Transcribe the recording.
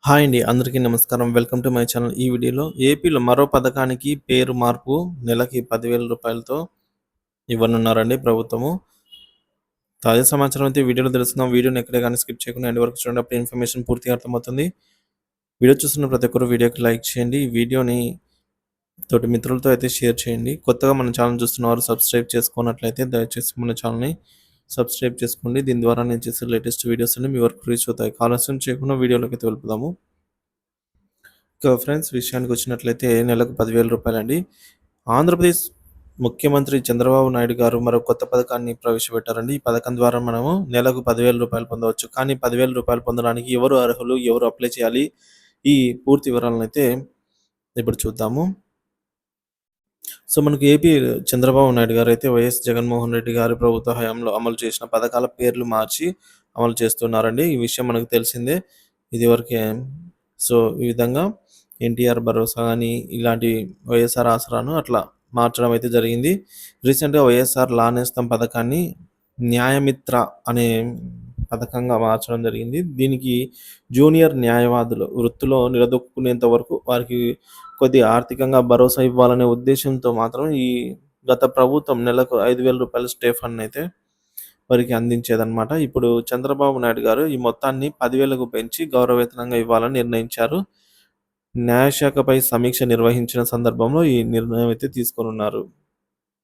Hi అండి. అందరికీ నమస్కారం. Welcome to my channel. ఈ వీడియోలో ఏపీలో మరో పథకానికి పేరు మార్పు నెలకి రూ. 10,000తో ఇవ్వనున్నారండి ప్రభుత్వము. తాజా సమాచారం అయితే వీడియోలో తెలుసుకుందాం. వీడియోని ఎక్కడే గాని స్కిప్ చేయకుండా ఎండ్ వరకు చూడండి. అప్పుడు ఇన్ఫర్మేషన్ పూర్తిగా అర్థమవుతుంది. వీడియో చూస్తున్న ప్రతి ఒక్కరు వీడియోకి లైక్ చేయండి. ఈ వీడియోని తోటి మిత్రులతో అయితే షేర్ చేయండి. కొత్తగా మన ఛానల్ చూస్తున్నవారు సబ్స్క్రైబ్ చేసుకున్నట్లయితే దయచేసి మన ఛానల్‌ని సబ్స్క్రైబ్ చేసుకోండి. దీని ద్వారా నేను చేసే లేటెస్ట్ వీడియోస్ అన్ని మీ వరకు రీచ్ అవుతాయి. ఆలస్యం చేయకుండా వీడియోలోకి వెళ్దాము. ఇక ఫ్రెండ్స్ విషయానికొచ్చినట్లయితే నెలకు రూ. 10,000 అండి. ఆంధ్రప్రదేశ్ ముఖ్యమంత్రి చంద్రబాబు నాయుడు గారు మరో కొత్త పథకాన్ని ప్రవేశపెట్టారండి. ఈ పథకం ద్వారా మనము నెలకు రూ. 10,000 పొందవచ్చు. కానీ రూ. 10,000 పొందడానికి ఎవరు అర్హులు? ఎవరు అప్లై చేయాలి? ఈ పూర్తి వివరాలనైతే ఇప్పుడు చూద్దాము. సో, మనకు ఏపీ చంద్రబాబు నాయుడు గారైతే వైఎస్ జగన్మోహన్ రెడ్డి గారి ప్రభుత్వ హయాంలో అమలు చేసిన పథకాల పేర్లు మార్చి అమలు చేస్తున్నారండి. ఈ విషయం మనకు తెలిసిందే. ఇదివరకే సో, ఈ విధంగా ఎన్టీఆర్ భరోసా గాని, ఇలాంటి వైఎస్ఆర్ ఆసరాను అట్లా మార్చడం అయితే జరిగింది. రీసెంట్‌గా వైఎస్ఆర్ లా నేస్తం పథకాన్ని న్యాయమిత్ర అనే పథకంగా మార్చడం జరిగింది. దీనికి జూనియర్ న్యాయవాదులు వృత్తిలో నిలదొక్కుకునేంత వరకు వారికి కొద్దిగా ఆర్థికంగా భరోసా ఇవ్వాలనే ఉద్దేశ్యంతో మాత్రం ఈ గత ప్రభుత్వం నెలకు రూ. 5,000 స్టే ఫండ్‌నైతే వారికి అందించేదన్నమాట. ఇప్పుడు చంద్రబాబు నాయుడు గారు ఈ మొత్తాన్ని 10,000కు పెంచి గౌరవవేతనంగా ఇవ్వాలని నిర్ణయించారు. న్యాయశాఖపై సమీక్ష నిర్వహించిన సందర్భంలో ఈ నిర్ణయం అయితే తీసుకోనున్నారు.